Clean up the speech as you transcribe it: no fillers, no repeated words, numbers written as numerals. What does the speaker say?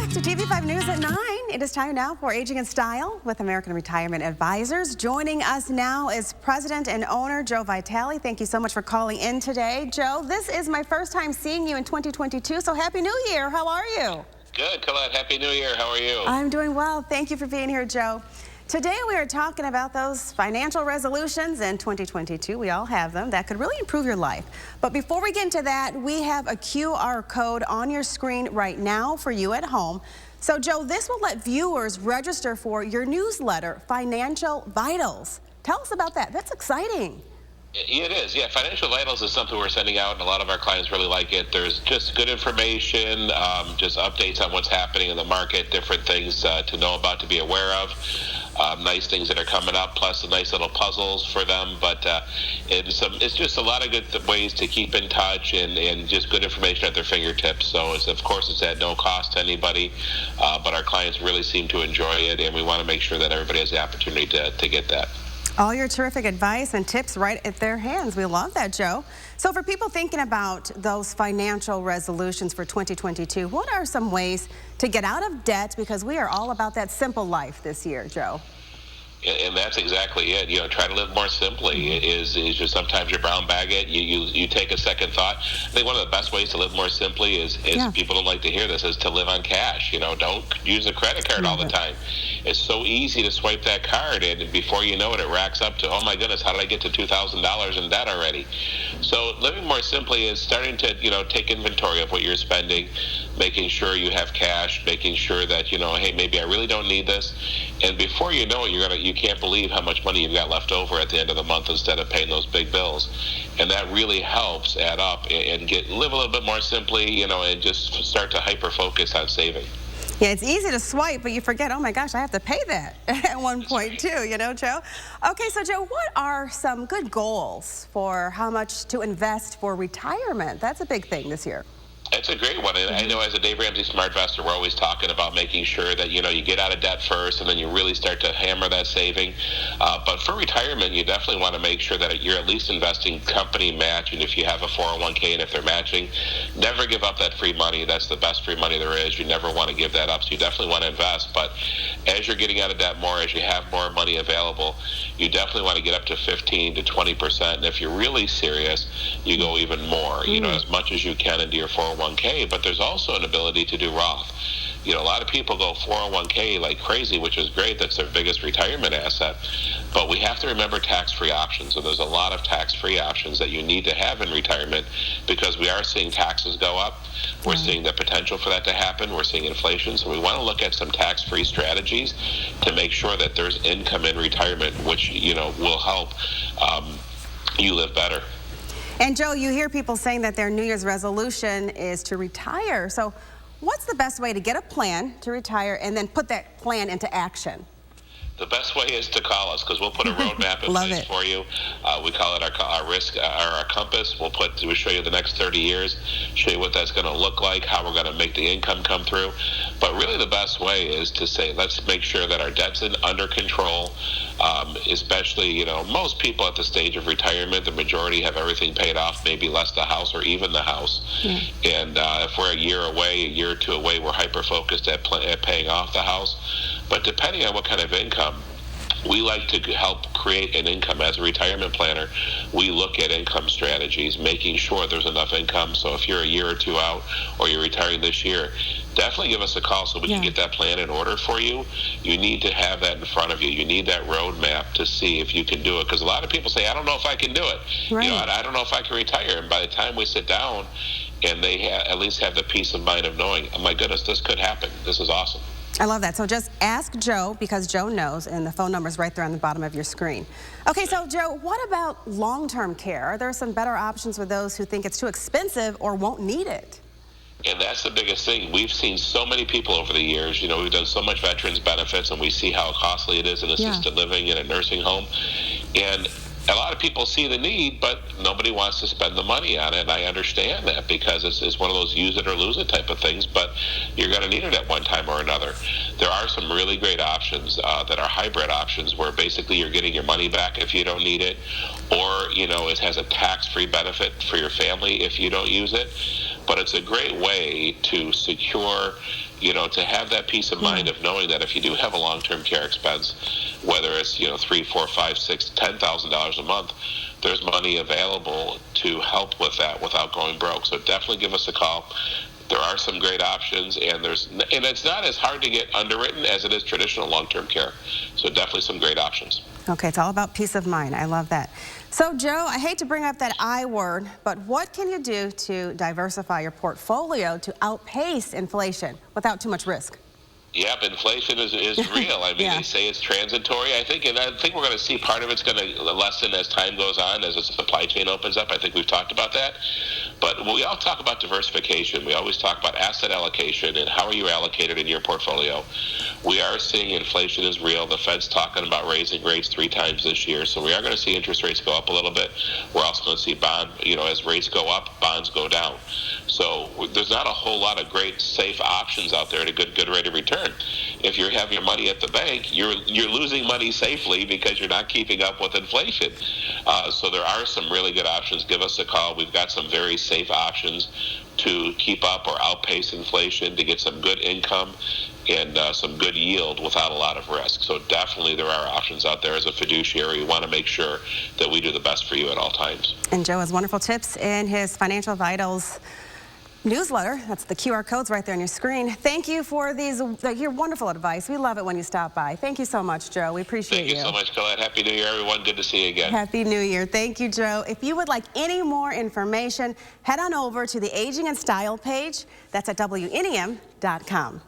back to TV5 News at 9. It is time now for Aging in Style with American Retirement Advisors. Joining us now is President and Owner Joe Vitale. Thank you so much for calling in today. Joe, this is my first time seeing you in 2022, so Happy New Year. How are you? Good, Colette. Happy New Year. How are you? I'm doing well. Thank you for being here, Joe. Today we are talking about those financial resolutions in 2022. We all have them. That could really improve your life. But before we get into that, we have a QR code on your screen right now for you at home. So, Joe, this will let viewers register for your newsletter, Financial Vitals. Tell us about that. That's exciting. It is, yeah. Financial Vitals is something we're sending out, and a lot of our clients really like it. There's just good information, just updates on what's happening in the market, different things to know about, to be aware of. Nice things that are coming up, plus the nice little puzzles for them. But it's just a lot of good ways to keep in touch and just good information at their fingertips. So, of course, it's at no cost to anybody, but our clients really seem to enjoy it, and we want to make sure that everybody has the opportunity to get that. All your terrific advice and tips right at their hands. We love that, Joe. So for people thinking about those financial resolutions for 2022, what are some ways to get out of debt? Because we are all about that simple life this year, Joe. And that's exactly it. You know, try to live more simply. Is just sometimes you brown bag it. You take a second thought. I think one of the best ways to live more simply is people don't like to hear this, is to live on cash. You know, don't use a credit card all the time. It's so easy to swipe that card, and before you know it, it racks up to, oh my goodness, how did I get to $2,000 in debt already? So living more simply is starting to, take inventory of what you're spending, making sure you have cash, making sure that, hey, maybe I really don't need this. And before you know it, you can't believe how much money you've got left over at the end of the month instead of paying those big bills. And that really helps add up and live a little bit more simply, and just start to hyper focus on saving. Yeah, it's easy to swipe, but you forget, oh my gosh, I have to pay that at one point too, Joe? Okay, so Joe, what are some good goals for how much to invest for retirement? That's a big thing this year. It's a great one. And I know as a Dave Ramsey SmartVestor, we're always talking about making sure that, you get out of debt first and then you really start to hammer that saving. But for retirement, you definitely want to make sure that you're at least investing company match. And if you have a 401k and if they're matching, never give up that free money. That's the best free money there is. You never want to give that up. So you definitely want to invest. But as you're getting out of debt more, as you have more money available, you definitely want to get up to 15 to 20%. And if you're really serious, you go even more, as much as you can into your 401k, but there's also an ability to do Roth. A lot of people go 401k like crazy, which is great. That's their biggest retirement asset. But we have to remember tax-free options. So there's a lot of tax-free options that you need to have in retirement because we are seeing taxes go up. We're seeing the potential for that to happen. We're seeing inflation. So we want to look at some tax-free strategies to make sure that there's income in retirement, which, will help you live better. And Joe, you hear people saying that their New Year's resolution is to retire. So what's the best way to get a plan to retire and then put that plan into action? The best way is to call us because we'll put a roadmap in place for you. We call it our risk, our compass. We'll show you the next 30 years, show you what that's going to look like, how we're going to make the income come through. But really the best way is to say, let's make sure that our debt's under control, especially, most people at the stage of retirement, the majority have everything paid off, maybe less the house or even the house. And if we're a year or two away, we're hyper-focused at paying off the house. But depending on what kind of income, we like to help create an income. As a retirement planner, we look at income strategies, making sure there's enough income. So if you're a year or two out or you're retiring this year, definitely give us a call so we can get that plan in order for you. You need to have that in front of you. You need that roadmap to see if you can do it. Because a lot of people say, I don't know if I can do it. Right. I don't know if I can retire. And by the time we sit down and they at least have the peace of mind of knowing, oh my goodness, this could happen. This is awesome. I love that. So just ask Joe because Joe knows, and the phone number is right there on the bottom of your screen. Okay, so Joe, what about long-term care? Are there some better options for those who think it's too expensive or won't need it? And that's the biggest thing. We've seen so many people over the years, we've done so much veterans benefits and we see how costly it is in assisted living in a nursing home. And a lot of people see the need, but nobody wants to spend the money on it. And I understand that because it's one of those use it or lose it type of things, but you're going to need it at one time or another. There are some really great options that are hybrid options where basically you're getting your money back if you don't need it, or, it has a tax-free benefit for your family if you don't use it. but it's a great way to secure, to have that peace of mind of knowing that if you do have a long-term care expense, whether it's $3, $4, $5, $6, $10,000 a month, there's money available to help with that without going broke. So definitely give us a call. There are some great options, and it's not as hard to get underwritten as it is traditional long-term care. So definitely some great options. Okay, it's all about peace of mind. I love that. So, Joe, I hate to bring up that I word, but what can you do to diversify your portfolio to outpace inflation without too much risk? Yep, inflation is real. I mean, Yeah. They say it's transitory. I think we're going to see part of it's going to lessen as time goes on, as the supply chain opens up. I think we've talked about that. But when we all talk about diversification, we always talk about asset allocation and how are you allocated in your portfolio. We are seeing inflation is real. The Fed's talking about raising rates 3 times this year, so we are going to see interest rates go up a little bit. We're also going to see as rates go up, bonds go down. So there's not a whole lot of great safe options out there at a good rate of return. If you have your money at the bank, you're losing money safely because you're not keeping up with inflation. So there are some really good options. Give us a call. We've got some very safe options to keep up or outpace inflation, to get some good income and some good yield without a lot of risk. So definitely there are options out there. As a fiduciary, we want to make sure that we do the best for you at all times. And Joe has wonderful tips in his Financial Vitals newsletter. That's the QR codes right there on your screen. Thank you for your wonderful advice. We love it when you stop by. Thank you so much, Joe. We appreciate you. Thank you so much, Colette. Happy New Year, everyone. Good to see you again. Happy New Year. Thank you, Joe. If you would like any more information, head on over to the Aging and Style page. That's at WNEM.com.